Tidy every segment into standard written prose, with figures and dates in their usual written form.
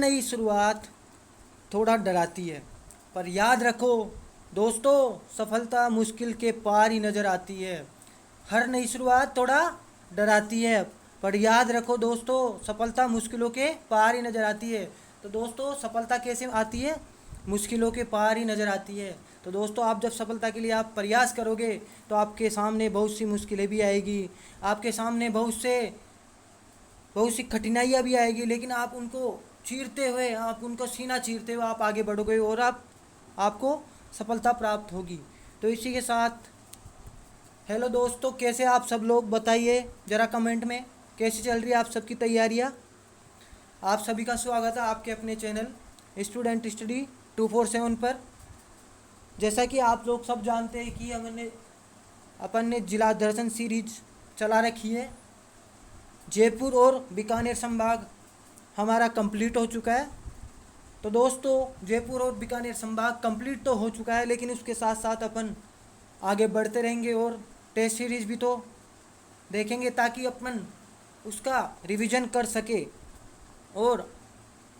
नई शुरुआत थोड़ा डराती है, पर याद रखो दोस्तों, सफलता मुश्किल के पार ही नज़र आती है। हर नई शुरुआत थोड़ा डराती है, पर याद रखो दोस्तों, सफलता मुश्किलों के पार ही नज़र आती है। तो दोस्तों, सफलता कैसे आती है? मुश्किलों के पार ही नज़र आती है। तो दोस्तों, आप जब सफलता के लिए आप प्रयास करोगे तो आपके सामने बहुत सी मुश्किलें भी आएगी, आपके सामने बहुत सी कठिनाइयाँ भी आएगी, लेकिन आप उनको चीरते हुए, आप उनको सीना चीरते हुए आप आगे बढ़ोगे और आपको सफलता प्राप्त होगी। तो इसी के साथ हेलो दोस्तों, कैसे आप सब लोग बताइए ज़रा कमेंट में कैसी चल रही है आप सबकी तैयारियाँ। आप सभी का स्वागत है आपके अपने चैनल स्टूडेंट स्टडी 247 पर। जैसा कि आप लोग सब जानते हैं कि अपन ने जिला दर्शन सीरीज चला रखी है। जयपुर और बीकानेर संभाग हमारा कंप्लीट हो चुका है। तो दोस्तों, जयपुर और बीकानेर संभाग कंप्लीट तो हो चुका है, लेकिन उसके साथ साथ अपन आगे बढ़ते रहेंगे और टेस्ट सीरीज भी तो देखेंगे, ताकि अपन उसका रिवीजन कर सके और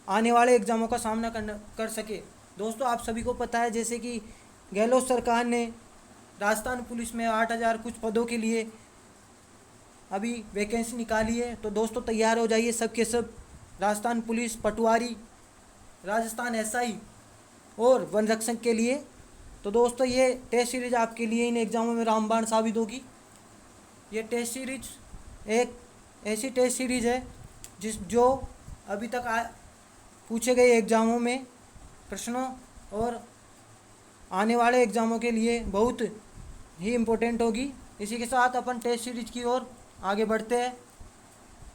आने वाले एग्ज़ामों का सामना कर सके। दोस्तों, आप सभी को पता है जैसे कि गहलोत सरकार ने राजस्थान पुलिस में 8,000 कुछ पदों के लिए अभी वैकेंसी निकाली है। तो दोस्तों, तैयार हो जाइए सब के सब, राजस्थान पुलिस, पटवारी, राजस्थान एसआई और वन रक्षक के लिए। तो दोस्तों, ये टेस्ट सीरीज आपके लिए इन एग्ज़ामों में रामबाण साबित होगी। ये टेस्ट सीरीज एक ऐसी टेस्ट सीरीज है जो अभी तक पूछे गए एग्ज़ामों में प्रश्नों और आने वाले एग्ज़ामों के लिए बहुत ही इम्पोर्टेंट होगी। इसी के साथ अपन टेस्ट सीरीज की ओर आगे बढ़ते हैं।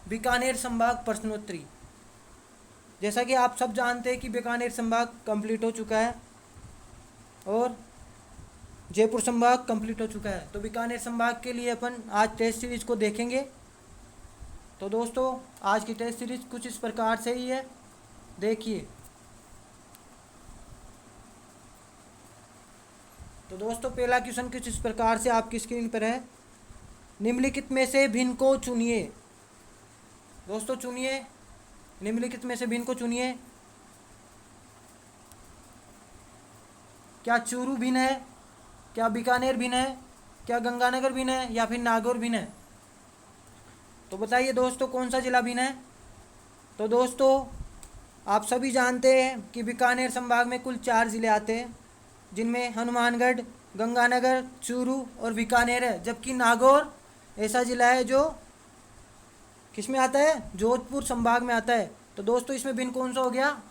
बीकानेर संभाग प्रश्नोत्तरी। जैसा कि आप सब जानते हैं कि बीकानेर संभाग कंप्लीट हो चुका है और जयपुर संभाग कंप्लीट हो चुका है। तो बीकानेर संभाग के लिए अपन आज टेस्ट सीरीज को देखेंगे। तो दोस्तों, आज की टेस्ट सीरीज कुछ इस प्रकार से ही है, देखिए। तो दोस्तों, पहला क्वेश्चन कुछ इस प्रकार से आपकी स्क्रीन पर है। निम्नलिखित में से भिन्न को चुनिए। दोस्तों चुनिए, निम्नलिखित में से भिन्न को चुनिए। क्या चूरू भिन्न है, क्या बीकानेर भिन्न है, क्या गंगानगर भिन्न है, या फिर नागौर भिन्न है? तो बताइए दोस्तों, कौन सा जिला भिन्न है? तो दोस्तों, आप सभी जानते हैं कि बीकानेर संभाग में कुल 4 ज़िले आते हैं, जिनमें हनुमानगढ़, गंगानगर, चूरू और बीकानेर है। जबकि नागौर ऐसा ज़िला है जो किस में आता है? जोधपुर संभाग में आता है। तो दोस्तों, इसमें भिन्न कौन सा हो गया?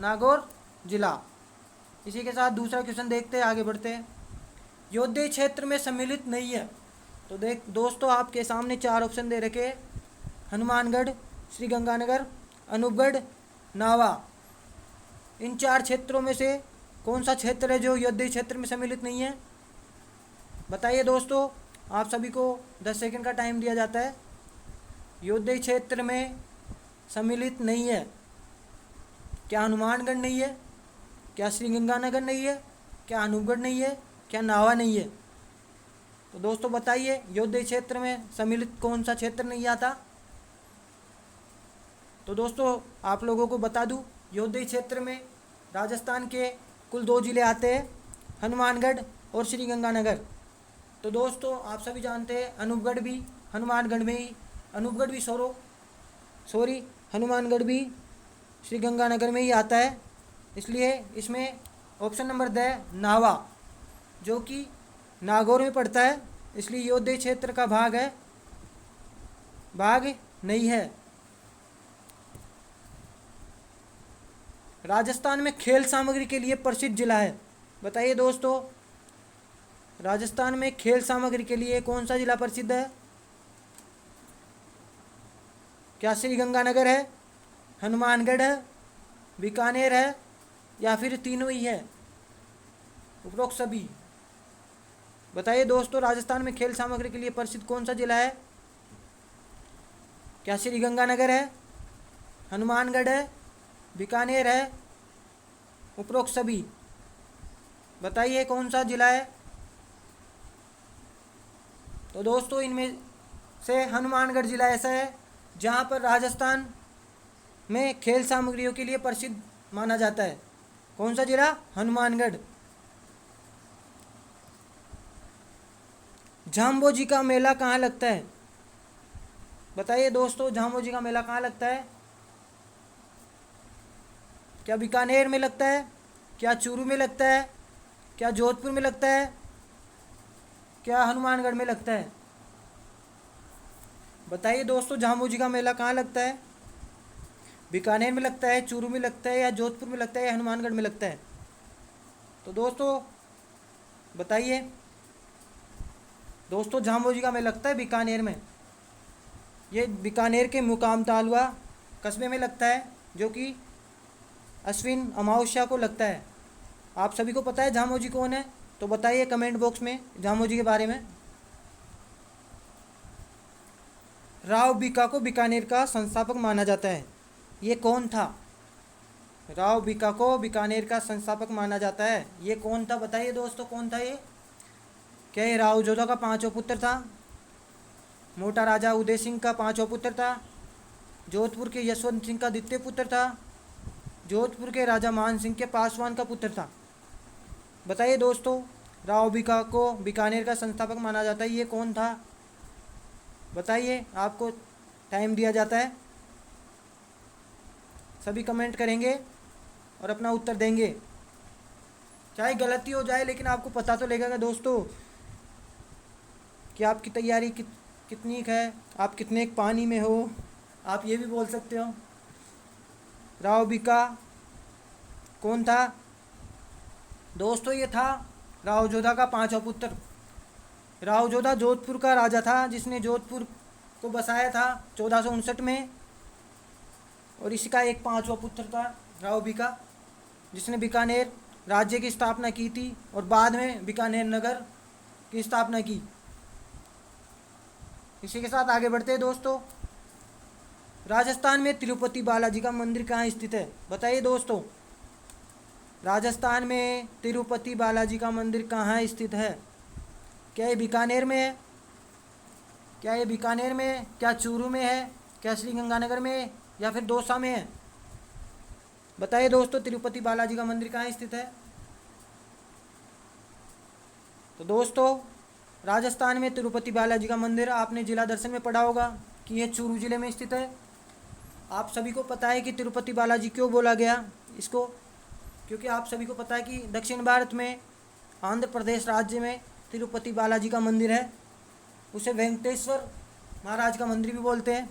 नागौर जिला। इसी के साथ दूसरा क्वेश्चन देखते हैं, आगे बढ़ते हैं। योध्य क्षेत्र में सम्मिलित नहीं है। तो दोस्तों, आपके सामने 4 ऑप्शन दे रखे हैं, हनुमानगढ़, श्रीगंगानगर, अनूपगढ़, नावा। इन 4 क्षेत्रों में से कौन सा क्षेत्र है जो योध्य क्षेत्र में सम्मिलित नहीं है? बताइए दोस्तों, आप सभी को 10 सेकंड का टाइम दिया जाता है। योध्य क्षेत्र में सम्मिलित नहीं है। क्या हनुमानगढ़ नहीं है, क्या श्रीगंगानगर नहीं है, क्या अनूपगढ़ नहीं है, क्या नावा नहीं है? तो दोस्तों बताइए, योध्य क्षेत्र में सम्मिलित कौन सा क्षेत्र नहीं आता? तो दोस्तों, आप लोगों को बता दूं, योध्य क्षेत्र में राजस्थान के कुल 2 ज़िले आते हैं, हनुमानगढ़ और श्रीगंगानगर। तो दोस्तों, आप सभी जानते हैं अनूपगढ़ भी हनुमानगढ़ में ही, अनूपगढ़ भी हनुमानगढ़ भी श्रीगंगानगर में ही आता है। इसलिए इसमें ऑप्शन नंबर द नावा, जो कि नागौर में पड़ता है, इसलिए योध्य क्षेत्र का भाग नहीं है। राजस्थान में खेल सामग्री के लिए प्रसिद्ध जिला है। बताइए दोस्तों, राजस्थान में खेल सामग्री के लिए कौन सा जिला प्रसिद्ध है? क्या श्रीगंगानगर है, हनुमानगढ़ है, बीकानेर है, या फिर तीनों ही है, उपरोक्त सभी? बताइए दोस्तों, राजस्थान में खेल सामग्री के लिए प्रसिद्ध कौन सा जिला है? क्या श्रीगंगानगर है, हनुमानगढ़ है, बीकानेर है, उपरोक्त सभी? बताइए कौन सा जिला है? तो दोस्तों, इनमें से हनुमानगढ़ जिला ऐसा है जहां पर राजस्थान में खेल सामग्रियों के लिए प्रसिद्ध माना जाता है? कौन सा जिला? हनुमानगढ़। झांबोजी का मेला कहाँ लगता है? बताइए दोस्तों, झांबोजी का मेला कहाँ लगता है? क्या बीकानेर में लगता है? क्या चूरू में लगता है? क्या जोधपुर में लगता है? क्या हनुमानगढ़ में लगता है? बताइए दोस्तों, झांबोजी का मेला कहाँ लगता है? बीकानेर में लगता है, चूरू में लगता है, या जोधपुर में लगता है, या हनुमानगढ़ में लगता है? तो दोस्तों बताइए दोस्तों, झांबोजी का मेला लगता है बीकानेर में। ये बीकानेर के मुकाम तालुआ कस्बे में लगता है, जो कि अश्विन अमावस्या को लगता है। आप सभी को पता है झांबोजी कौन है? तो बताइए कमेंट बॉक्स में झांबोजी के बारे में। राव बीका को बीकानेर का संस्थापक माना जाता है। ये कौन था? राव बीका को बीकानेर का संस्थापक माना जाता है। ये कौन था? बताइए दोस्तों, कौन था ये? क्या ये राव जोधा का पांचवा पुत्र था? मोटा राजा उदय सिंह का पांचवा पुत्र था? जोधपुर के यशवंत सिंह का द्वितीय पुत्र था? जोधपुर के राजा मान सिंह के पासवान का पुत्र था? बताइए दोस्तों, राव बीका को बीकानेर का संस्थापक माना जाता है, ये कौन था? बताइए, आपको टाइम दिया जाता है। सभी कमेंट करेंगे और अपना उत्तर देंगे। चाहे गलती हो जाए, लेकिन आपको पता तो लगेगा दोस्तों कि आपकी तैयारी कितनी है, आप कितने पानी में हो। आप ये भी बोल सकते हो। राव बीका कौन था? दोस्तों ये था राव जोधा का पांचवा पुत्र। राव जोधा जोधपुर का राजा था, जिसने जोधपुर को बसाया था 1459 में, और इसी का एक पांचवा पुत्र था राव बीका, जिसने बीकानेर राज्य की स्थापना की थी और बाद में बीकानेर नगर की स्थापना की। इसी के साथ आगे बढ़ते हैं दोस्तों। राजस्थान में तिरुपति बालाजी का मंदिर कहाँ स्थित है? बताइए दोस्तों, राजस्थान में तिरुपति बालाजी का मंदिर कहाँ स्थित है? क्या ये बीकानेर में है? क्या ये बीकानेर में है? क्या चूरू में है? क्या श्रीगंगानगर में है? या फिर दौसा में है? बताइए दोस्तों, तिरुपति बालाजी का मंदिर कहाँ स्थित है? तो दोस्तों, राजस्थान में तिरुपति बालाजी का मंदिर आपने जिला दर्शन में पढ़ा होगा कि यह चूरू जिले में स्थित है। आप सभी को पता है कि तिरुपति बालाजी क्यों बोला गया इसको? क्योंकि आप सभी को पता है कि दक्षिण भारत में आंध्र प्रदेश राज्य में तिरुपति बालाजी का मंदिर है। उसे वेंकटेश्वर महाराज का मंदिर भी बोलते हैं।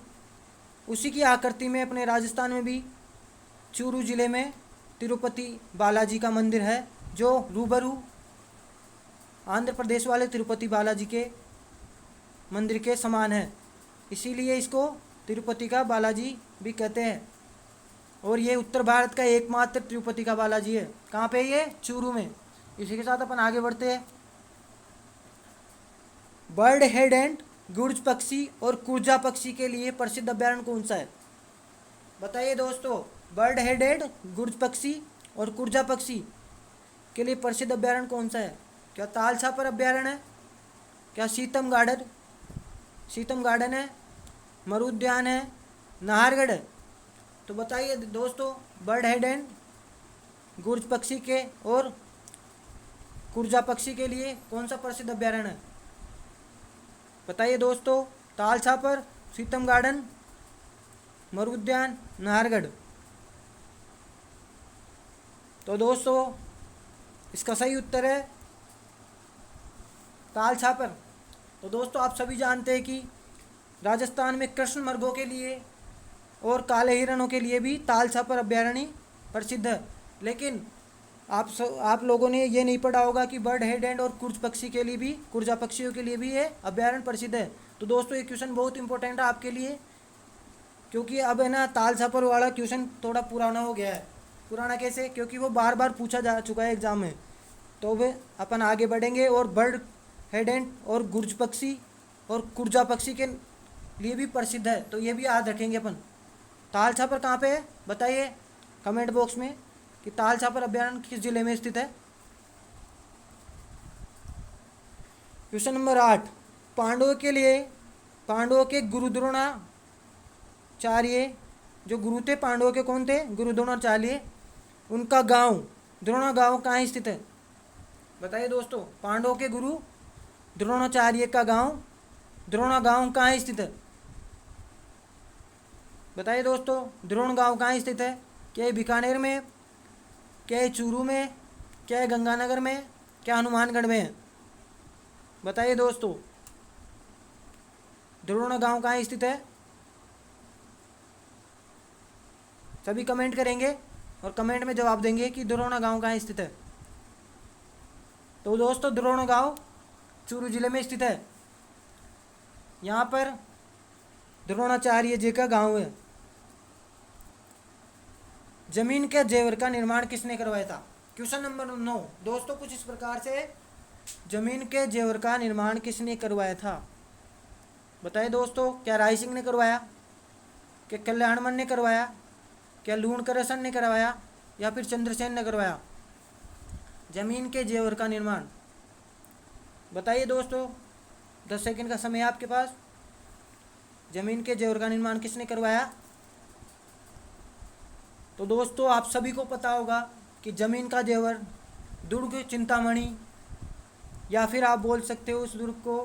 उसी की आकृति में अपने राजस्थान में भी चूरू जिले में तिरुपति बालाजी का मंदिर है, जो रूबरू आंध्र प्रदेश वाले तिरुपति बालाजी के मंदिर के समान है। इसीलिए इसको तिरुपति का बालाजी भी कहते हैं। और ये उत्तर भारत का एकमात्र तिरुपति का बालाजी है। कहाँ पे? ये चूरू में। इसी के साथ अपन आगे बढ़ते हैं। बर्ड हेड एंड गुर्ज पक्षी और कुर्जा पक्षी के लिए प्रसिद्ध अभ्यारण्य कौन सा है? बताइए दोस्तों, बर्ड हेड एंड गुर्ज पक्षी और कुर्जा पक्षी के लिए प्रसिद्ध अभ्यारण्य कौन सा है? क्या तालछापर अभ्यारण्य है? क्या सीतम गार्डन है? मरु उद्यान है? नाहरगढ़ है? तो बताइए दोस्तों, बर्ड हेड एंड गुर्ज पक्षी के और कुर्जा पक्षी के लिए कौन सा प्रसिद्ध अभ्यारण्य है? बताइए दोस्तों, तालछापर, सीतम गार्डन, मरु उद्यान, नाहरगढ़। तो दोस्तों इसका सही उत्तर है तालछापर। तो दोस्तों आप सभी जानते हैं कि राजस्थान में कृष्ण मृगों के लिए और काले हिरणों के लिए भी तालछापर अभ्यारण्य प्रसिद्ध है। लेकिन आप लोगों ने ये नहीं पढ़ा होगा कि बर्ड हेड एंड और कुर्ज पक्षी के लिए भी, कुर्जा पक्षियों के लिए भी ये अभ्यारण्य प्रसिद्ध है। तो दोस्तों ये क्वेश्चन बहुत इंपॉर्टेंट है आपके लिए, क्योंकि अब है ना तालछापर वाला क्वेश्चन थोड़ा पुराना हो गया है। पुराना कैसे? क्योंकि वो बार बार पूछा जा चुका है एग्जाम में। तो वे अपन आगे बढ़ेंगे और बर्ड हेड एंड और गुर्ज पक्षी और कुर्जा पक्षी के लिए भी प्रसिद्ध है, तो ये भी याद रखेंगे अपन। तालछापर कहाँ पे है? बताइए कमेंट बॉक्स में कि तालछापर अभ्यारण्य किस जिले में स्थित है। क्वेश्चन नंबर 8, पांडवों के गुरु द्रोणाचार्य जो गुरु थे पांडवों के, कौन थे? गुरु द्रोणाचार्य। उनका गांव द्रोणा गांव कहाँ स्थित है? बताइए दोस्तों, पांडवों के गुरु द्रोणाचार्य का गांव द्रोणा गांव कहाँ स्थित है? बताइए दोस्तों, द्रोण गांव कहाँ स्थित है? क्या ये बीकानेर में, क्या ये चूरू में, क्या ये गंगानगर में, क्या हनुमानगढ़ में है? बताइए दोस्तों, द्रोण गांव कहाँ स्थित है? सभी कमेंट करेंगे और कमेंट में जवाब देंगे कि द्रोण गांव कहाँ स्थित है। तो दोस्तों, द्रोण गांव चूरू जिले में स्थित है। यहाँ पर द्रोणाचार्य जी का गांव है। जमीन के जेवर का निर्माण किसने करवाया था? क्वेश्चन नंबर 9 दोस्तों कुछ इस प्रकार से, जमीन के जेवर का निर्माण किसने करवाया था? बताइए दोस्तों, क्या राय सिंह ने करवाया, क्या कल्याणमल ने करवाया, क्या लूणकरसन ने करवाया, या फिर चंद्रसेन ने करवाया? जमीन के जेवर का निर्माण बताइए दोस्तों, 10 सेकंड का समय है आपके पास। जमीन के जेवर का निर्माण किसने करवाया? तो दोस्तों आप सभी को पता होगा कि जमीन का जेवर दुर्ग चिंतामणि, या फिर आप बोल सकते हो उस दुर्ग को,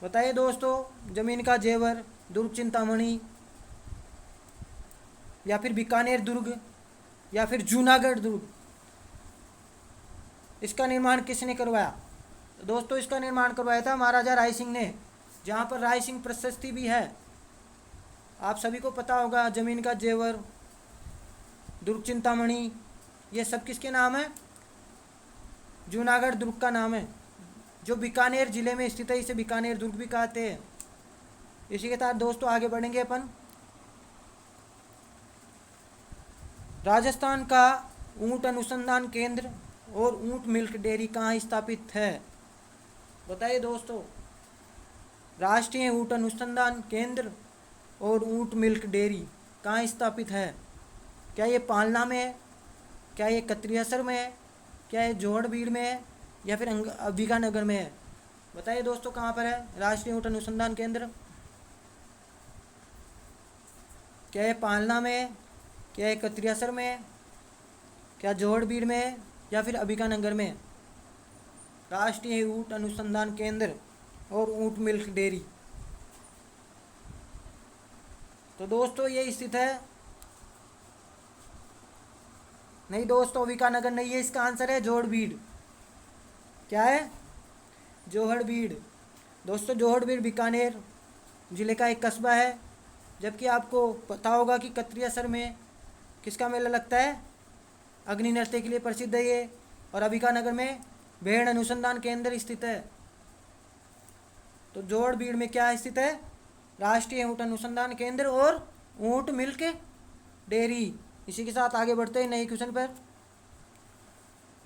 बताइए दोस्तों, जमीन का जेवर दुर्ग चिंतामणि, या फिर बीकानेर दुर्ग, या फिर जूनागढ़ दुर्ग, इसका निर्माण किसने करवाया? तो दोस्तों इसका निर्माण करवाया था महाराजा राय सिंह ने, जहाँ पर राय सिंह प्रशस्ति भी है। आप सभी को पता होगा जमीन का जेवर, दुर्ग चिंतामणि, ये सब किसके नाम है? जूनागढ़ दुर्ग का नाम है, जो बीकानेर जिले में स्थित है। इसे बीकानेर दुर्ग भी कहते हैं। इसी के साथ दोस्तों आगे बढ़ेंगे अपन। राजस्थान का ऊंट अनुसंधान केंद्र और ऊंट मिल्क डेयरी कहाँ स्थापित है? बताइए दोस्तों, राष्ट्रीय ऊंट अनुसंधान केंद्र और ऊंट मिल्क डेयरी कहाँ स्थापित है? क्या ये पालना में है, क्या ये कत्रियासर में है, क्या ये जोहड़बीड़ में है, या फिर अंबिकानगर में है? बताइए दोस्तों कहाँ पर है राष्ट्रीय ऊंट अनुसंधान केंद्र? क्या ये पालना में है, क्या ये कत्रियासर में है, क्या जोहड़बीड़ में है, या फिर अंबिकानगर में है? राष्ट्रीय ऊंट अनुसंधान केंद्र और ऊंट मिल्क डेयरी, तो दोस्तों ये स्थित है, नहीं दोस्तों अंबिकानगर नहीं है, इसका आंसर है जोहड़बीड़। क्या है? जोहड़बीड़। दोस्तों जोहड़बीड़ बीकानेर ज़िले का एक कस्बा है। जबकि आपको पता होगा कि कत्रियासर में किसका मेला लगता है? अग्नि नृत्य के लिए प्रसिद्ध है ये। और अंबिकानगर में भेड़ अनुसंधान केंद्र स्थित है। तो जोहड़बीड़ में क्या स्थित है? राष्ट्रीय ऊंट अनुसंधान केंद्र और ऊंट मिल्क डेयरी। इसी के साथ आगे बढ़ते हैं नए क्वेश्चन पर।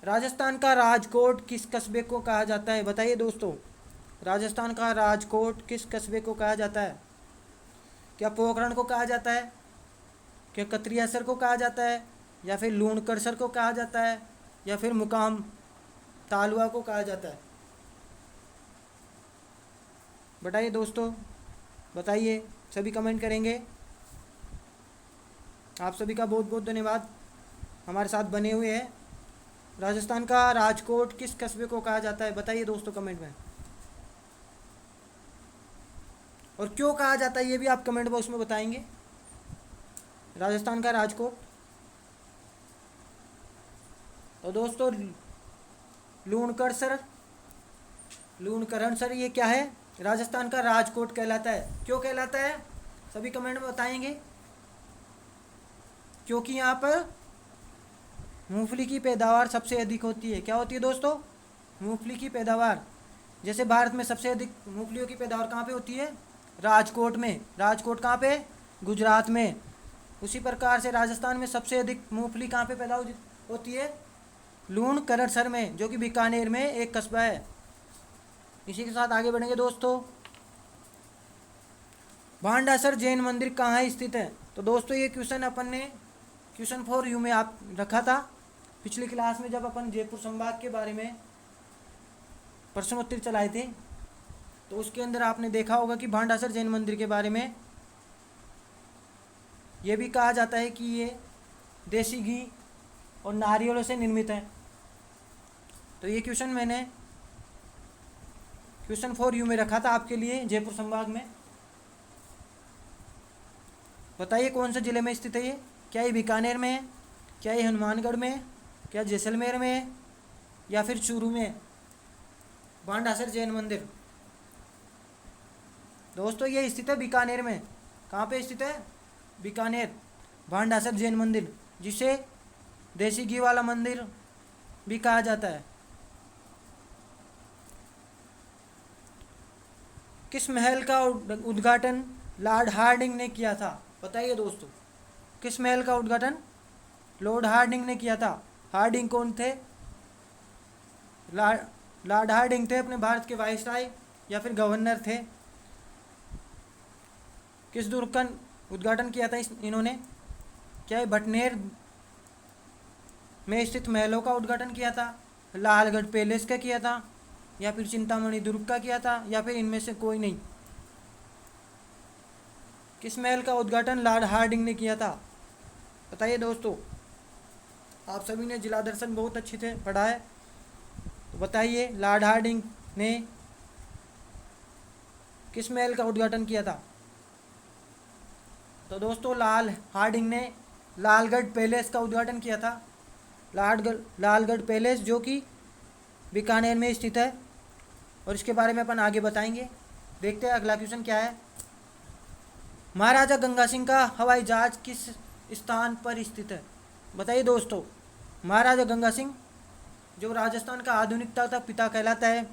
राजस्थान का राजकोट किस कस्बे को कहा जाता है? बताइए दोस्तों, राजस्थान का राजकोट किस कस्बे को कहा जाता है? क्या पोखरण को कहा जाता है, क्या कत्रियासर को कहा जाता है, या फिर लूणकरसर को कहा जाता है, या फिर मुकाम तालुआ को कहा जाता है? बताइए दोस्तों, बताइए, सभी कमेंट करेंगे। आप सभी का बहुत बहुत धन्यवाद हमारे साथ बने हुए हैं। राजस्थान का राजकोट किस कस्बे को कहा जाता है? बताइए दोस्तों कमेंट में, और क्यों कहा जाता है ये भी आप कमेंट बॉक्स में बताएंगे। राजस्थान का राजकोट, तो दोस्तों लूणकरसर, लूणकरणसर ये क्या है? राजस्थान का राजकोट कहलाता है। क्यों कहलाता है? सभी कमेंट में बताएंगे। क्योंकि यहाँ पर मूंगफली की पैदावार सबसे अधिक होती है। क्या होती है दोस्तों? मूंगफली की पैदावार। जैसे भारत में सबसे अधिक मूंगफलियों की पैदावार कहाँ पे होती है? राजकोट में। राजकोट कहाँ पे? गुजरात में। उसी प्रकार से राजस्थान में सबसे अधिक मूंगफली कहाँ पे पैदा होती है? लूणकरणसर में, जो कि बीकानेर में एक कस्बा है। इसी के साथ आगे बढ़ेंगे दोस्तों। भांडासर जैन मंदिर कहाँ स्थित है? तो दोस्तों ये क्वेश्चन अपन ने क्वेश्चन फॉर यू में आप रखा था पिछली क्लास में, जब अपन जयपुर संभाग के बारे में प्रश्नोत्तर चलाए थे। तो उसके अंदर आपने देखा होगा कि भांडासर जैन मंदिर के बारे में ये भी कहा जाता है कि ये देसी घी और नारियलों से निर्मित है। तो ये क्वेश्चन मैंने क्वेश्चन फॉर यू में रखा था आपके लिए, जयपुर संभाग में। बताइए कौन से ज़िले में स्थित है ये? क्या ये बीकानेर में है, क्या ये हनुमानगढ़ में है, क्या जैसलमेर में है, या फिर चूरू में है? भांडासर जैन मंदिर दोस्तों ये स्थित है बीकानेर में। कहाँ पे स्थित है? बीकानेर, भांडासर जैन मंदिर, जिसे देसी घी वाला मंदिर भी कहा जाता है। किस महल का उद्घाटन लॉर्ड हार्डिंग ने किया था? बताइए दोस्तों, किस महल का उद्घाटन लॉर्ड हार्डिंग ने किया था? हार्डिंग कौन थे? लॉर्ड हार्डिंग थे अपने भारत के वाइसराय या फिर गवर्नर थे। किस दुर्ग का उद्घाटन किया था इन्होंने? क्या ये भटनेर में स्थित महलों का उद्घाटन किया था, लालगढ़ पैलेस का किया था, या फिर चिंतामणि दुर्ग का किया था, या फिर इनमें से कोई नहीं? किस महल का उद्घाटन लॉर्ड हार्डिंग ने किया था? बताइए दोस्तों। आप सभी ने जिला दर्शन बहुत अच्छे से पढ़ा है, तो बताइए लॉर्ड हार्डिंग ने किस महल का उद्घाटन किया था? तो दोस्तों लॉर्ड हार्डिंग ने लालगढ़ पैलेस का उद्घाटन किया था। लालगढ़ पैलेस जो कि बीकानेर में स्थित है, और इसके बारे में अपन आगे बताएंगे। देखते हैं अगला क्वेश्चन क्या है। महाराजा गंगा सिंह का हवाई जहाज किस स्थान पर स्थित है? बताइए दोस्तों। महाराजा गंगा सिंह जो राजस्थान का आधुनिकता का पिता कहलाता है,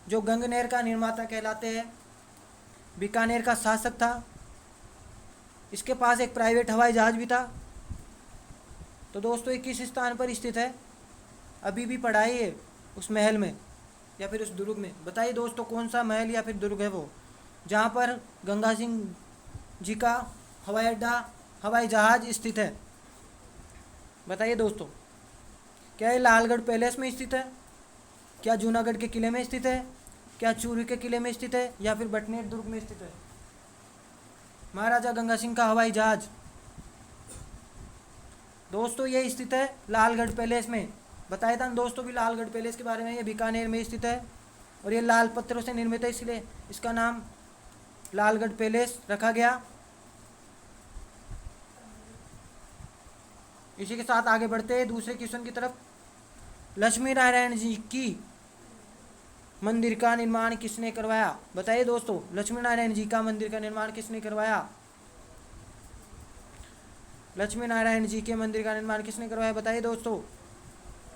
जो गंगनेर का निर्माता कहलाते हैं, बीकानेर का शासक था, इसके पास एक प्राइवेट हवाई जहाज भी था। तो दोस्तों ये किस स्थान पर स्थित है? अभी भी पढ़ाई है उस महल में या फिर उस दुर्ग में। बताइए दोस्तों कौन सा महल या फिर दुर्ग है वो, जहाँ पर गंगा सिंह जी का हवाई अड्डा, हवाई जहाज स्थित है? बताइए दोस्तों। क्या ये लालगढ़ पैलेस में स्थित है, क्या जूनागढ़ के किले में स्थित है, क्या चूरू के किले में स्थित है, या फिर भटनेर दुर्ग में स्थित है? महाराजा गंगा सिंह का हवाई जहाज दोस्तों ये स्थित है लालगढ़ पैलेस में। बताया था दोस्तों भी लालगढ़ पैलेस के बारे में। ये बीकानेर में स्थित है और ये लाल पत्थरों से निर्मित है, इसलिए इसका नाम लालगढ़ पैलेस रखा गया। इसी के साथ आगे बढ़ते हैं दूसरे क्वेश्चन की तरफ। लक्ष्मी नारायण जी की मंदिर का निर्माण किसने करवाया? बताइए दोस्तों। लक्ष्मी नारायण जी का मंदिर का निर्माण किसने करवाया? लक्ष्मी नारायण जी के मंदिर का निर्माण किसने करवाया? बताइए दोस्तों।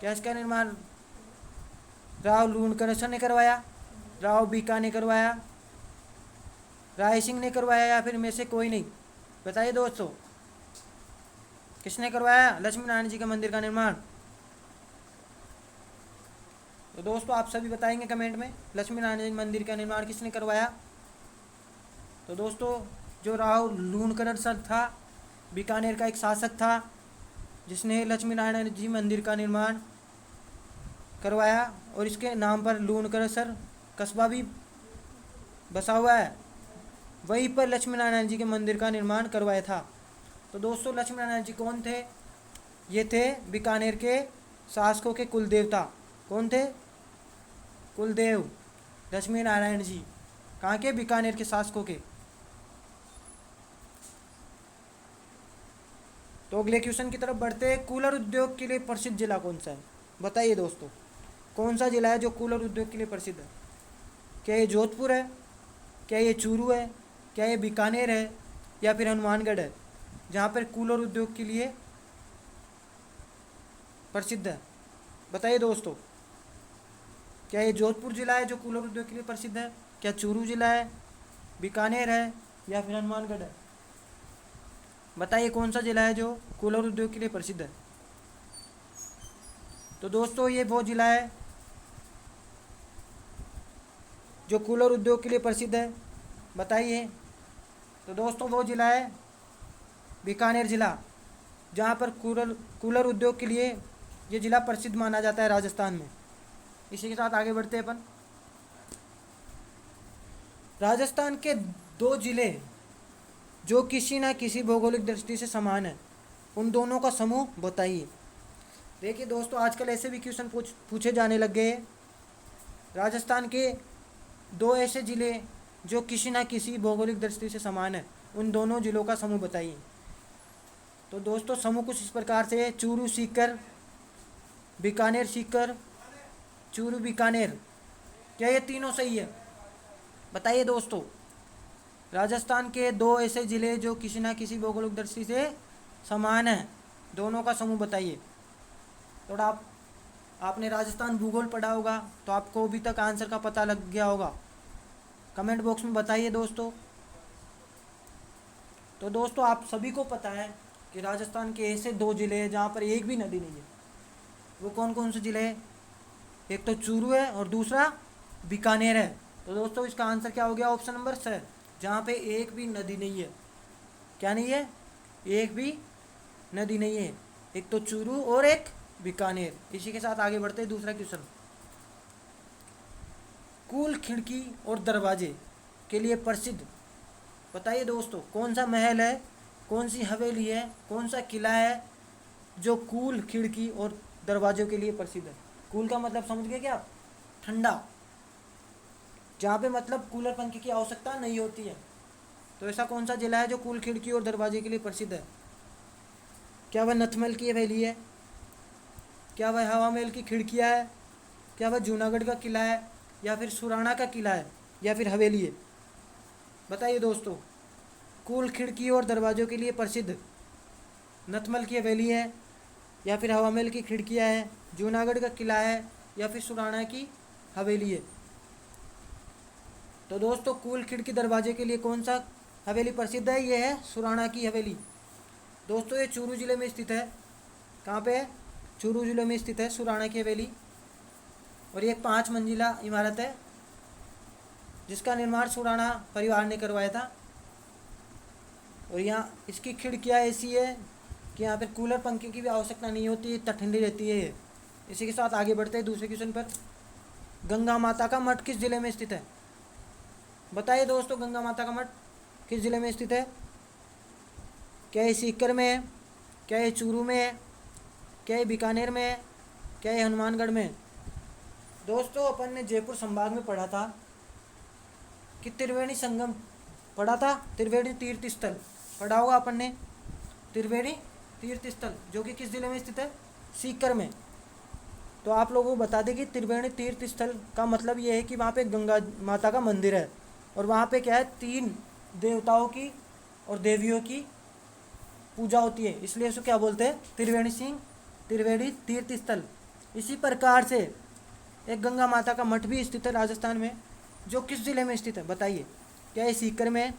क्या इसका निर्माण राव लूणकरसर ने करवाया, राव बीका ने करवाया, राय सिंह ने करवाया, या फिर में से कोई नहीं? बताइए दोस्तों किसने करवाया लक्ष्मी नारायण जी के मंदिर का निर्माण? तो दोस्तों आप सभी बताएंगे कमेंट में लक्ष्मी नारायण जी मंदिर का निर्माण किसने करवाया। तो दोस्तों जो राव लूणकरसर था, बीकानेर का एक शासक था जिसने लक्ष्मी नारायण जी मंदिर का निर्माण करवाया, और इसके नाम पर लूणकरसर कस्बा भी बसा हुआ है, वहीं पर लक्ष्मी नारायण जी के मंदिर का निर्माण करवाया था। तो दोस्तों लक्ष्मी नारायण जी कौन थे? ये थे बीकानेर के शासकों के कुलदेवता। कौन थे? कुलदेव लक्ष्मी नारायण जी। कहाँ के? बीकानेर के शासकों के। तो अगले क्वेश्चन की तरफ बढ़ते हैं। कूलर उद्योग के लिए प्रसिद्ध जिला कौन सा है? बताइए दोस्तों कौन सा जिला है जो कूलर उद्योग के लिए प्रसिद्ध है? क्या ये जोधपुर है, क्या ये चूरू है, क्या ये बीकानेर है, या फिर हनुमानगढ़ है, जहाँ पर कूलर उद्योग के लिए प्रसिद्ध है? बताइए दोस्तों। क्या ये जोधपुर जिला है जो कूलर उद्योग के लिए प्रसिद्ध है, क्या चूरू जिला है, बीकानेर है, या फिर हनुमानगढ़ है? बताइए कौन सा जिला है जो कूलर उद्योग के लिए प्रसिद्ध है? तो दोस्तों ये वो जिला है जो कूलर उद्योग के लिए प्रसिद्ध है। बताइए। तो दोस्तों वो जिला है बीकानेर जिला, जहाँ पर कूलर उद्योग के लिए ये जिला प्रसिद्ध माना जाता है राजस्थान में। इसी के साथ आगे बढ़ते हैं अपन। राजस्थान के दो जिले जो किसी न किसी भौगोलिक दृष्टि से समान है, उन दोनों का समूह बताइए। देखिए दोस्तों, आजकल ऐसे भी क्वेश्चन पूछे जाने लग गए हैं। राजस्थान के दो ऐसे ज़िले जो किसी न किसी भौगोलिक दृष्टि से समान है, उन दोनों ज़िलों का समूह बताइए। तो दोस्तों समूह कुछ इस प्रकार से है: चूरू सीकर, बीकानेर सीकर, चूरू बीकानेर। क्या ये तीनों सही है? बताइए दोस्तों। राजस्थान के दो ऐसे ज़िले जो किसी न किसी भौगोलिक दृष्टि से समान हैं, दोनों का समूह बताइए। थोड़ा आपने राजस्थान भूगोल पढ़ा होगा तो आपको अभी तक आंसर का पता लग गया होगा। कमेंट बॉक्स में बताइए दोस्तों। तो दोस्तों आप सभी को पता है कि राजस्थान के ऐसे दो ज़िले हैं जहाँ पर एक भी नदी नहीं है। वो कौन कौन से ज़िले हैं? एक तो चूरू है और दूसरा बीकानेर है। तो दोस्तों इसका आंसर क्या हो गया? ऑप्शन नंबर सी, जहाँ पे एक भी नदी नहीं है। क्या नहीं है? एक भी नदी नहीं है। एक तो चूरू और एक बीकानेर। इसी के साथ आगे बढ़ते हैं दूसरा क्वेश्चन। कुल खिड़की और दरवाजे के लिए प्रसिद्ध, बताइए दोस्तों, कौन सा महल है, कौन सी हवेली है, कौन सा किला है जो कुल खिड़की और दरवाजों के लिए प्रसिद्ध है? कूल का मतलब समझ गए क्या आप? ठंडा, जहाँ पे मतलब कूलर पंखे की आवश्यकता नहीं होती है। तो ऐसा कौन सा जिला है जो कुल खिड़की और दरवाजे के लिए प्रसिद्ध है? क्या वह नथमल की हवेली है? क्या वह हवा महल की खिड़कियाँ है? क्या वह जूनागढ़ का किला है? या फिर सुराणा का किला है? या फिर हवेली है? बताइए दोस्तों। कुल खिड़की और दरवाज़ों के लिए प्रसिद्ध नथमल की हवेली है, या फिर हवा महल की खिड़कियाँ है, जूनागढ़ का किला है, या फिर सुराणा की हवेली है? तो दोस्तों कुल खिड़की दरवाजे के लिए कौन सा हवेली प्रसिद्ध है? ये है सुराणा की हवेली। दोस्तों ये चूरू ज़िले में स्थित है। कहाँ पे है? चूरू ज़िले में स्थित है सुराणा की हवेली। और ये 5 मंजिला इमारत है जिसका निर्माण सुराणा परिवार ने करवाया था। और यहाँ इसकी खिड़कियाँ ऐसी है कि यहाँ पर कूलर पंखे की भी आवश्यकता नहीं होती, इतना ठंडी रहती है ये। इसी के साथ आगे बढ़ते हैं दूसरे क्वेश्चन पर। गंगा माता का मठ किस ज़िले में स्थित है? बताइए दोस्तों, गंगा माता का मठ किस ज़िले में स्थित है? क्या ये सीकर में है? क्या ये चूरू में है? क्या ये बीकानेर में है? क्या ये हनुमानगढ़ में है? दोस्तों अपन ने जयपुर संभाग में पढ़ा था कि त्रिवेणी संगम पढ़ा था, त्रिवेणी तीर्थ स्थल पढ़ा होगा अपन ने। त्रिवेणी तीर्थ स्थल जो कि किस ज़िले में स्थित है? सीकर में। तो आप लोगों को बता दें कि त्रिवेणी तीर्थ स्थल का मतलब ये है कि वहाँ पे गंगा माता का मंदिर है और वहाँ पे क्या है, 3 देवताओं की और देवियों की पूजा होती है, इसलिए उसको क्या बोलते हैं? त्रिवेणी तीर्थ स्थल। इसी प्रकार से एक गंगा माता का मठ भी स्थित है राजस्थान में, जो किस ज़िले में स्थित है? बताइए। क्या ये सीकर में है?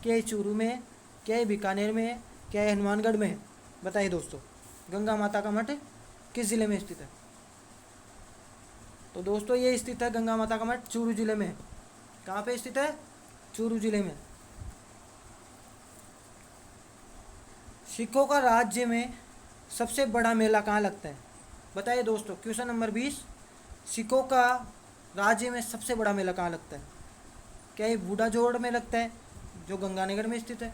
क्या ये चूरू में है? क्या ये बीकानेर में है? क्या ये हनुमानगढ़ में है? बताइए दोस्तों, गंगा माता का मठ किस ज़िले में स्थित है? तो दोस्तों ये स्थित है गंगा माता का मठ चूरू ज़िले में। कहाँ पे स्थित है? चूरू ज़िले में। सिखों का राज्य में सबसे बड़ा मेला कहाँ लगता है? बताइए दोस्तों। क्वेश्चन नंबर 20, सिखों का राज्य में सबसे बड़ा मेला कहाँ लगता है? क्या ये बूढ़ा जोड़ में लगता है जो गंगानगर में स्थित है?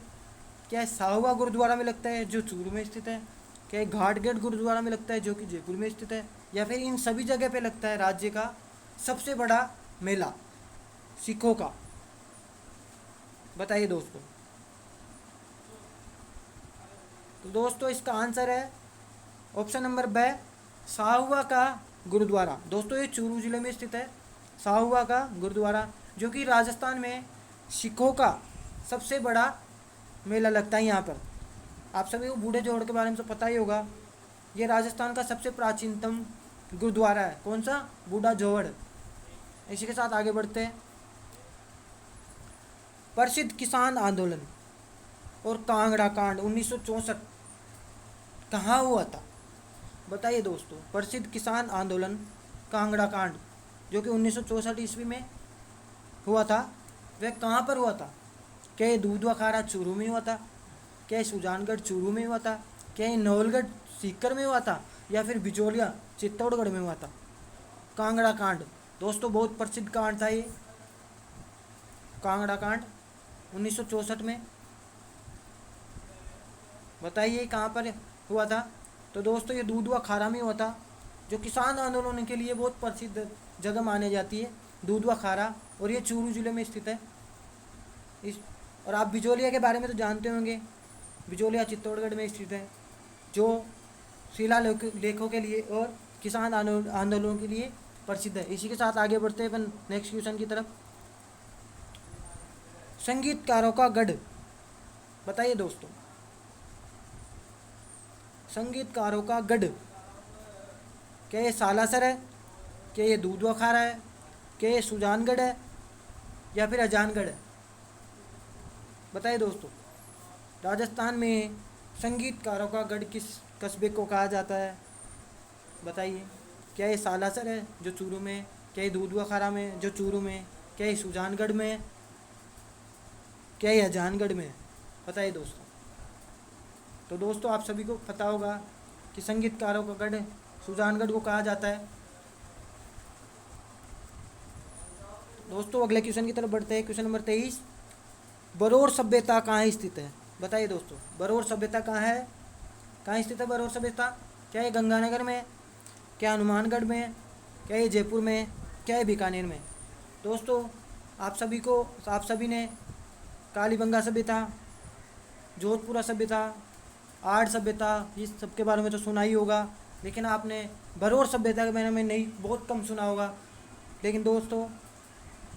क्या साहुआ गुरुद्वारा में लगता है जो चूरू में स्थित है? क्या घाट गेट गुरुद्वारा में लगता है जो कि जयपुर में स्थित है? या फिर इन सभी जगह पे लगता है राज्य का सबसे बड़ा मेला सिखों का? बताइए दोस्तों। तो दोस्तों इसका आंसर है ऑप्शन नंबर ब, साहुआ का गुरुद्वारा। दोस्तों ये चूरू ज़िले में स्थित है साहुआ का गुरुद्वारा, जो कि राजस्थान में सिखों का सबसे बड़ा मेला लगता है। यहाँ पर आप सभी को बूढ़े जोड़ के बारे में तो पता ही होगा। ये राजस्थान का सबसे प्राचीनतम गुरुद्वारा है। कौन सा? बूढ़ा जोड़। इसी के साथ आगे बढ़ते हैं। प्रसिद्ध किसान आंदोलन और कांगड़ा कांड 1964 कहाँ हुआ था? बताइए दोस्तों। प्रसिद्ध किसान आंदोलन कांगड़ा कांड जो कि 1964 ईस्वी में हुआ था, वह कहाँ पर हुआ था? क्या ये दूधवाखारा चूरू में हुआ था? क्या ये सुजानगढ़ चूरू में हुआ था? क्या ये नवलगढ़ सीकर में हुआ था? या फिर बिचौलिया चित्तौड़गढ़ में हुआ था? कांगड़ा कांड दोस्तों बहुत प्रसिद्ध कांड था ये, कांगड़ा कांड 1964 में। बताइए कहाँ पर हुआ था? तो दोस्तों ये दूधवा खारा में हुआ था, जो किसान आंदोलन के लिए बहुत प्रसिद्ध जगह मानी जाती है, दूधवा खारा। और ये चूरू जिले में स्थित है। इस और आप बिजोलिया के बारे में तो जानते होंगे, बिजोलिया चित्तौड़गढ़ में स्थित है, जो शिला लेखों के लिए और किसान आंदोलन के लिए प्रसिद्ध है। इसी के साथ आगे बढ़ते हैं अपन नेक्स्ट क्वेश्चन की तरफ। संगीतकारों का गढ़, बताइए दोस्तों, संगीतकारों का गढ़, क्या ये सालासर है, क्या ये दूधवा खारा है, क्या ये सुजानगढ़ है, या फिर अजानगढ़ है? बताइए दोस्तों, राजस्थान में संगीतकारों का गढ़ किस कस्बे को कहा जाता है? बताइए, क्या ये सालासर है जो चूरू में, क्या ये दूधवा खारा में जो चूरू में, क्या ये सुजानगढ़ में, क्या ये अजानगढ़ में? बताइए दोस्तों। तो दोस्तों आप सभी को पता होगा कि संगीतकारों का गढ़ सुजानगढ़ को कहा जाता है। दोस्तों अगले क्वेश्चन की तरफ बढ़ते हैं। क्वेश्चन नंबर 23, बरोड़ सभ्यता कहाँ स्थित है? बताइए दोस्तों, बरोड़ सभ्यता कहाँ है, कहाँ स्थित है बरोड़ सभ्यता? क्या ये गंगानगर में, क्या हनुमानगढ़ में, क्या ये जयपुर में, क्या ये बीकानेर में? दोस्तों आप सभी ने कालीबंगा सभ्यता, जोधपुरा सभ्यता, आर्ट सभ्यता, इस सब के बारे में तो सुना ही होगा, लेकिन आपने बरोड़ सभ्यता के बारे में नहीं, बहुत कम सुना होगा। लेकिन दोस्तों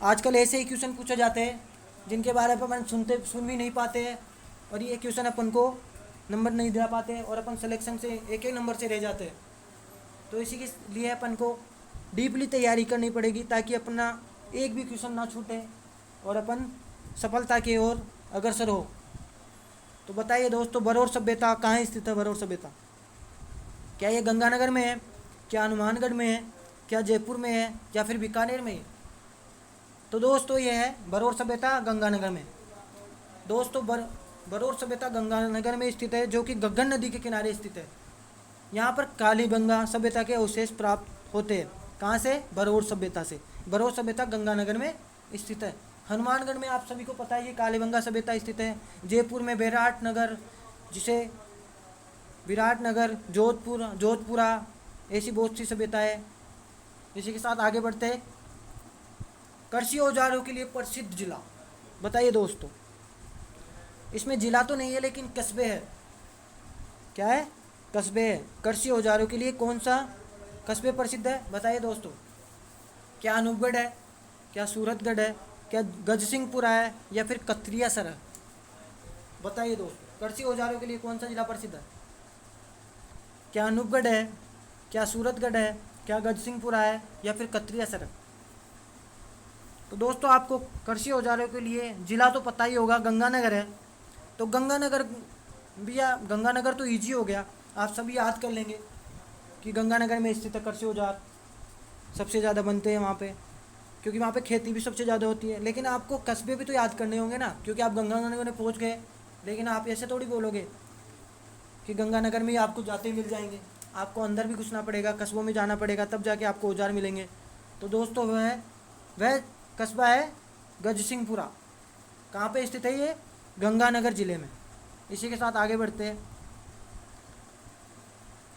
आजकल ऐसे ही क्वेश्चन पूछे जाते हैं जिनके बारे में अपन सुन भी नहीं पाते हैं, और ये क्वेश्चन अपन को नंबर नहीं दे पाते हैं, और अपन सिलेक्शन से एक एक नंबर से रह जाते हैं। तो इसी के लिए अपन को डीपली तैयारी करनी पड़ेगी, ताकि अपना एक भी क्वेश्चन ना छूटे और अपन सफलता की ओर अग्रसर हो। तो बताइए दोस्तों, बरोड़ सभ्यता कहाँ स्थित है? बरोड़ सभ्यता क्या ये गंगानगर में है, क्या हनुमानगढ़ में है, क्या जयपुर में है, या फिर बीकानेर में है? तो दोस्तों ये है बरोड़ सभ्यता गंगानगर में। दोस्तों बरोड़ सभ्यता गंगानगर में स्थित है, जो कि घग्गर नदी के किनारे स्थित है। यहाँ पर कालीबंगा सभ्यता के अवशेष प्राप्त होते हैं। कहाँ से? बरोड़ सभ्यता से। बरोड़ सभ्यता गंगानगर में स्थित है। हनुमानगढ़ में आप सभी को पता है ये कालीबंगा सभ्यता स्थित है। जयपुर में विराटनगर, जिसे विराटनगर, जोधपुरा, ऐसी बहुत सी सभ्यता है। इसी के साथ आगे बढ़ते हैं। कृषि औजारों के लिए प्रसिद्ध जिला, बताइए दोस्तों। इसमें जिला तो नहीं है लेकिन कस्बे है। क्या है? कस्बे है। कृषि औजारों के लिए कौन सा कस्बे प्रसिद्ध है? बताइए दोस्तों। क्या अनूपगढ़ है, क्या सूरतगढ़ है, क्या गजसिंहपुरा है, या फिर कथरियासर है? बताइए दोस्तों, कृषि औजारों के लिए कौन सा जिला प्रसिद्ध है? क्या अनूपगढ़ है, क्या सूरतगढ़ है, क्या गजसिंहपुरा है, या फिर कथरियासर है? तो दोस्तों आपको कृषि औजारों के लिए जिला तो पता ही होगा, गंगानगर है। तो गंगानगर भैया, गंगानगर तो ईजी हो गया, आप सभी याद कर लेंगे कि गंगानगर में स्थित है। कृषि औजार सबसे ज़्यादा बनते हैं वहाँ पे, क्योंकि वहाँ पे खेती भी सबसे ज़्यादा होती है। लेकिन आपको कस्बे भी तो याद करने होंगे ना, क्योंकि आप गंगानगर में पहुँच गए। लेकिन आप ऐसे थोड़ी बोलोगे कि गंगानगर में ही आपको जाते ही मिल जाएंगे। आपको अंदर भी घुसना पड़ेगा, कस्बों में जाना पड़ेगा, तब जाके आपको औजार मिलेंगे। तो दोस्तों वह कस्बा है गजसिंहपुरा। कहाँ पे स्थित है ये? गंगानगर जिले में। इसी के साथ आगे बढ़ते हैं।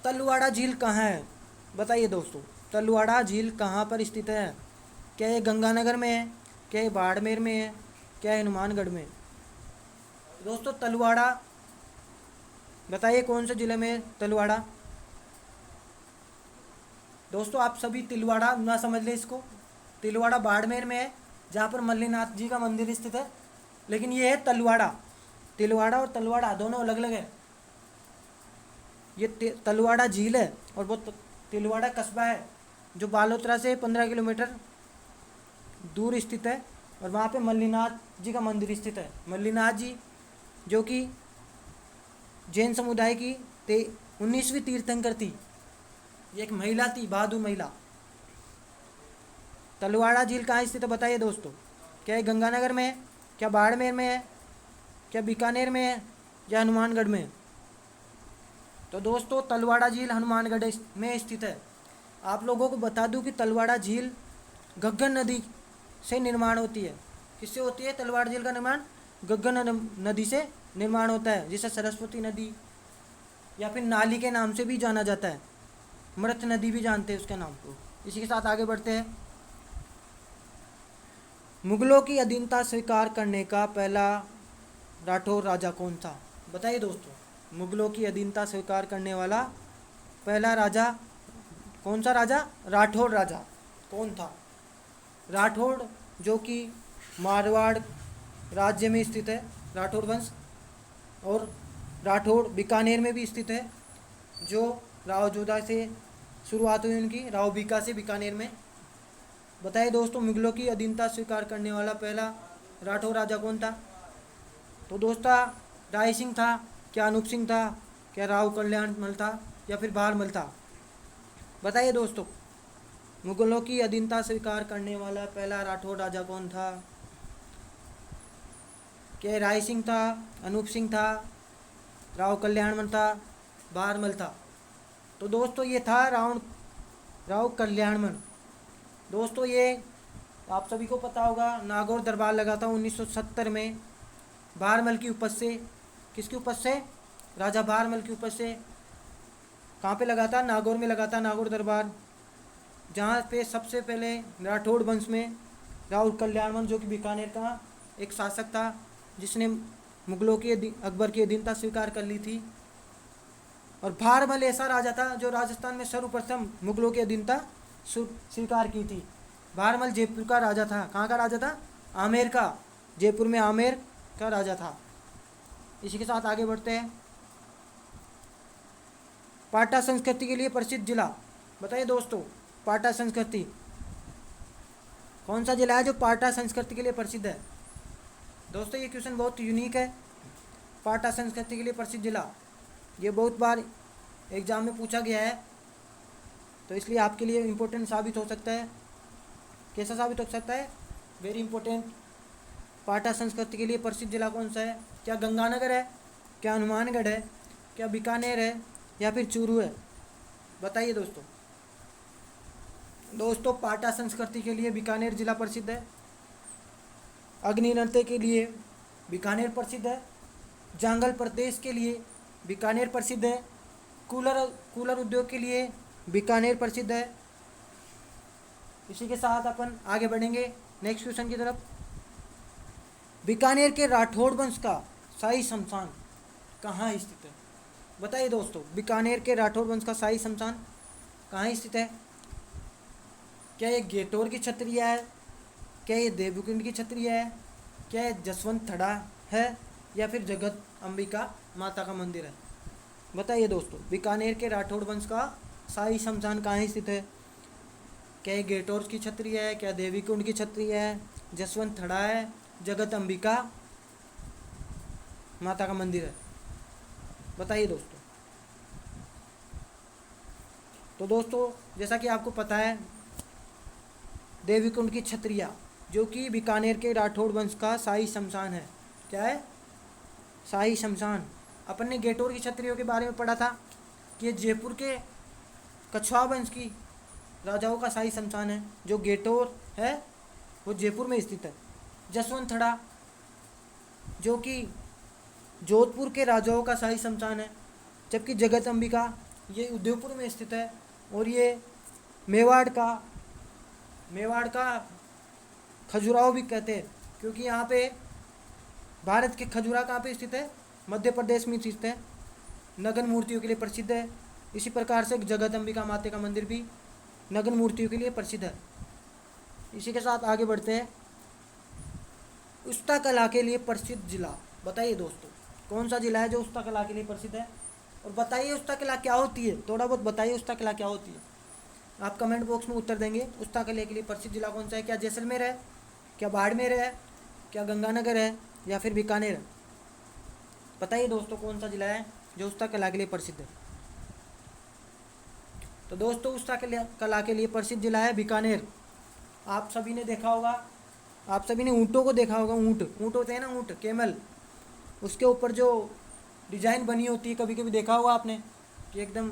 तलवाड़ा झील कहाँ है? बताइए दोस्तों, तलवाड़ा झील कहाँ पर स्थित है? क्या ये गंगानगर में है, क्या ये बाड़मेर में है, क्या ये हनुमानगढ़ में? दोस्तों तलवाड़ा, बताइए कौन से ज़िले में है तलवाड़ा? दोस्तों आप सभी तिलवाड़ा ना समझ लें इसको। तिलवाड़ा बाड़मेर में है, जहाँ पर मल्लीनाथ जी का मंदिर स्थित है। लेकिन ये है तलवाड़ा। तिलवाड़ा और तलवाड़ा दोनों अलग अलग है। ये तलवाड़ा झील है और वो तिलवाड़ा कस्बा है, जो बालोतरा से 15 किलोमीटर दूर स्थित है। और वहाँ पे मल्लीनाथ जी का मंदिर स्थित है। मल्लीनाथ जी जो कि जैन समुदाय की 19वीं तीर्थंकर थी, ये एक महिला थी, बहादुर महिला। तलवाड़ा झील कहाँ स्थित है? बताइए दोस्तों। क्या ये गंगानगर में है, क्या बाड़मेर में है, क्या बीकानेर में है, या हनुमानगढ़ में है? तो दोस्तों तलवाड़ा झील हनुमानगढ़ में स्थित है। आप लोगों को बता दूं कि तलवाड़ा झील घग्गर नदी से निर्माण होती है। किससे होती है तलवाड़ा झील का निर्माण? घग्गर नदी से निर्माण होता है। जिसे सरस्वती नदी, या फिर नाली के नाम से भी जाना जाता है, मृत नदी भी जानते हैं उसके नाम को। इसी के साथ आगे बढ़ते हैं। मुगलों की अधीनता स्वीकार करने का पहला राठौर राजा कौन था? बताइए दोस्तों, मुगलों की अधीनता स्वीकार करने वाला पहला राजा कौन सा राजा? राठौर राजा कौन था? राठौड़ जो कि मारवाड़ राज्य में स्थित है, राठौड़ वंश, और राठौड़ बीकानेर में भी स्थित है, जो राव जोधा से शुरुआत हुई उनकी, राव बीका से बीकानेर में। बताइए दोस्तों, मुगलों की अधीनता स्वीकार करने वाला पहला राठौर राजा कौन था? तो दोस्तों, राय सिंह था, क्या अनूप सिंह था, क्या राव कल्याण मल था, या फिर बहारमल था? बताइए दोस्तों, मुगलों की अधीनता स्वीकार करने वाला पहला राठौर राजा कौन था? क्या राय सिंह था, अनूप सिंह था, राव कल्याणमल था, बहारमल था? तो दोस्तों ये था राव कल्याणमल। दोस्तों ये आप सभी को पता होगा, नागौर दरबार लगा था 1970 में बहारमल की उपज से। किसकी उपज से? राजा बहारमल की उपज से। कहाँ पे लगा था? नागौर में लगा था, नागौर दरबार, जहाँ पे सबसे पहले राठौड़ वंश में राव कल्याणमल जो कि बीकानेर का एक शासक था, जिसने मुगलों की अकबर की अधीनता स्वीकार कर ली थी। और बहारमल ऐसा राजा था जो राजस्थान में सर्वप्रथम मुगलों की अधीनता स्वीकार की थी। बहारमल जयपुर का राजा था। कहाँ का राजा था? आमेर का। जयपुर में आमेर का राजा था। इसी के साथ आगे बढ़ते हैं। पाटा संस्कृति के लिए प्रसिद्ध जिला। बताइए दोस्तों, पाटा संस्कृति कौन सा जिला है जो पाटा संस्कृति के लिए प्रसिद्ध है? दोस्तों ये क्वेश्चन बहुत यूनिक है। पाटा संस्कृति के लिए प्रसिद्ध जिला, ये बहुत बार एग्जाम में पूछा गया है, तो इसलिए आपके लिए इम्पोर्टेंट साबित हो सकता है। कैसा साबित हो सकता है? Very important. पाटा संस्कृति के लिए प्रसिद्ध जिला कौन सा है? क्या गंगानगर है, क्या हनुमानगढ़ है, क्या बीकानेर है, या फिर चूरू है? बताइए दोस्तों। दोस्तों पाटा संस्कृति के लिए बीकानेर जिला प्रसिद्ध है। अग्नि नृत्य के लिए बीकानेर प्रसिद्ध है। जांगल प्रदेश के लिए बीकानेर प्रसिद्ध है। कूलर उद्योग के लिए बीकानेर प्रसिद्ध है। इसी के साथ अपन आगे बढ़ेंगे नेक्स्ट क्वेश्चन की तरफ। बीकानेर के राठौड़ वंश का शाही शमशान कहाँ स्थित है? बताइए दोस्तों, बीकानेर के राठौड़ वंश का शाही शमशान कहाँ स्थित है? क्या ये गेटोर की छत्रिया है, क्या ये देवकुंड की छत्रिया है, क्या ये जसवंत थड़ा है, या फिर जगत अंबिका माता का मंदिर है? बताइए दोस्तों, बीकानेर के राठौड़ वंश का शाही शमशान कहाँ स्थित है? क्या ये गेटोर की छत्रिया है, क्या देवीकुंड की छत्रिया है, जसवंत थड़ा है, जगत अंबिका माता का मंदिर है? बताइए दोस्तों। तो दोस्तों जैसा कि आपको पता है, देवीकुंड की छत्रिया जो कि बीकानेर के राठौड़ वंश का शाही शमशान है। क्या है? शाही शमशान। अपन ने गेटोर की छत्रियों के बारे में पढ़ा था कि ये जयपुर के कछवा वंश की राजाओं का शाही शमशान है। जो गेटोर है वो जयपुर में स्थित है। जसवंत थड़ा जो कि जोधपुर के राजाओं का शाही शमशान है, जबकि जगत अंबिका ये उदयपुर में स्थित है। और ये मेवाड़ का खजुराहो भी कहते हैं, क्योंकि यहाँ पे भारत के खजुरा कहाँ पे स्थित है? मध्य प्रदेश में स्थित है। नगन मूर्तियों के लिए प्रसिद्ध है। इसी प्रकार से जगत अंबिका माता का मंदिर भी नगन मूर्तियों के लिए प्रसिद्ध है। इसी के साथ आगे बढ़ते हैं। उस्ता कला के लिए प्रसिद्ध जिला। बताइए दोस्तों, कौन सा जिला है जो उस्ता कला के लिए प्रसिद्ध है? और बताइए उस्ता कला क्या होती है, थोड़ा बहुत बताइए उस्ता कला क्या होती है। आप कमेंट बॉक्स में उत्तर देंगे। उस्ता कला के लिए प्रसिद्ध जिला कौन सा है? क्या जैसलमेर है, क्या बाड़मेर है, क्या गंगानगर है, या फिर बीकानेर है? बताइए दोस्तों, कौन सा जिला है जो उस्ता कला के लिए प्रसिद्ध है? तो दोस्तों उस्ता कला के लिए प्रसिद्ध जिला है बीकानेर। आप सभी ने देखा होगा, आप सभी ने ऊँटों को देखा होगा। ऊँट होते हैं ना, ऊँट कैमल, उसके ऊपर जो डिज़ाइन बनी होती है, कभी कभी देखा होगा आपने कि एकदम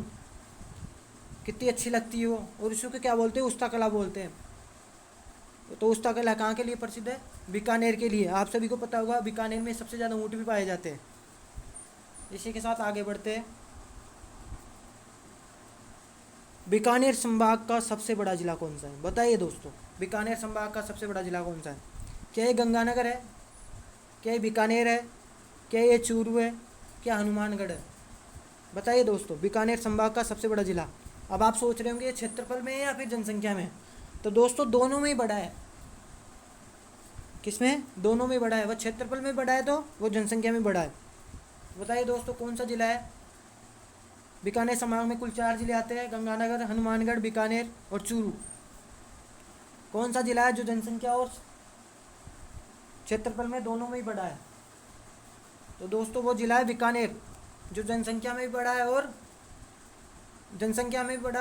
कितनी अच्छी लगती है वो। और उसको क्या बोलते हैं? उस्ता कला बोलते हैं। तो उस्ता कला कहाँ के लिए प्रसिद्ध है? बीकानेर के लिए। आप सभी को पता होगा बीकानेर में सबसे ज़्यादा ऊँट भी पाए जाते हैं। इसी के साथ आगे बढ़ते हैं। बीकानेर संभाग का सबसे बड़ा ज़िला कौन सा है? बताइए दोस्तों, बीकानेर संभाग का सबसे बड़ा ज़िला कौन सा है? क्या ये गंगानगर है? क्या ये बीकानेर है? क्या ये चूरू है? क्या हनुमानगढ़ है? बताइए दोस्तों, बीकानेर संभाग का सबसे बड़ा ज़िला। अब आप सोच रहे होंगे ये क्षेत्रफल में है या फिर जनसंख्या में? तो दोस्तों दोनों में ही बड़ा है। किसमें? दोनों में बड़ा है। वह क्षेत्रफल में बड़ा है तो वो जनसंख्या में बड़ा है। बताइए दोस्तों कौन सा ज़िला है? बीकानेर संभाग में कुल 4 ज़िले आते हैं, गंगानगर, हनुमानगढ़, बीकानेर और चूरू। कौन सा ज़िला है जो जनसंख्या और क्षेत्रफल में दोनों में ही बड़ा है? तो दोस्तों वो ज़िला है बीकानेर, जो जनसंख्या में भी बड़ा है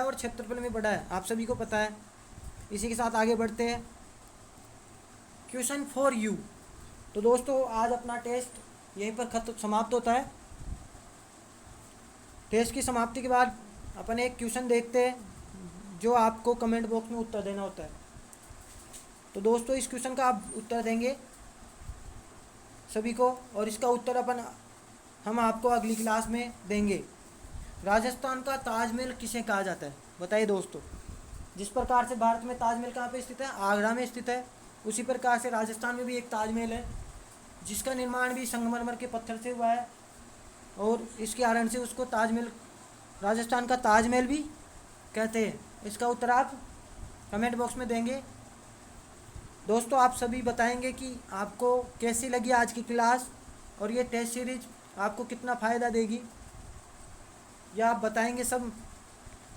और क्षेत्रफल में बड़ा है। आप सभी को पता है। इसी के साथ आगे बढ़ते हैं। Question for you. तो दोस्तों आज अपना टेस्ट यहीं पर खत्म समाप्त होता है। टेस्ट की समाप्ति के बाद अपन एक क्वेश्चन देखते हैं जो आपको कमेंट बॉक्स में उत्तर देना होता है। तो दोस्तों इस क्वेश्चन का आप उत्तर देंगे सभी को, और इसका उत्तर हम आपको अगली क्लास में देंगे। राजस्थान का ताजमहल किसे कहा जाता है? बताइए दोस्तों। जिस प्रकार से भारत में ताजमहल कहाँ पे स्थित है? आगरा में स्थित है। उसी प्रकार से राजस्थान में भी एक ताजमहल है, जिसका निर्माण भी संगमरमर के पत्थर से हुआ है, और इसके कारण से उसको ताजमहल, राजस्थान का ताजमहल भी कहते हैं। इसका उत्तर आप कमेंट बॉक्स में देंगे। दोस्तों आप सभी बताएंगे कि आपको कैसी लगी आज की क्लास, और ये टेस्ट सीरीज आपको कितना फ़ायदा देगी, या आप बताएंगे सब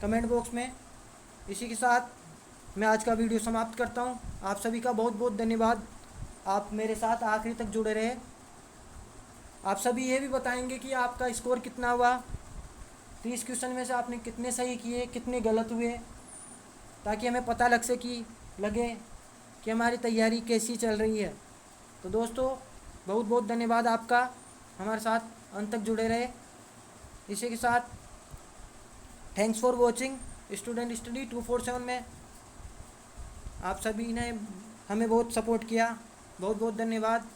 कमेंट बॉक्स में। इसी के साथ मैं आज का वीडियो समाप्त करता हूँ। आप सभी का बहुत बहुत धन्यवाद, आप मेरे साथ आखिरी तक जुड़े रहे। आप सभी ये भी बताएंगे कि आपका स्कोर कितना हुआ, 30 क्वेश्चन में से आपने कितने सही किए, कितने गलत हुए, ताकि हमें पता लगे कि हमारी तैयारी कैसी चल रही है। तो दोस्तों बहुत बहुत धन्यवाद आपका, हमारे साथ अंत तक जुड़े रहे। इसी के साथ thanks for watching student study 247 में आप सभी ने हमें बहुत सपोर्ट किया। बहुत बहुत धन्यवाद।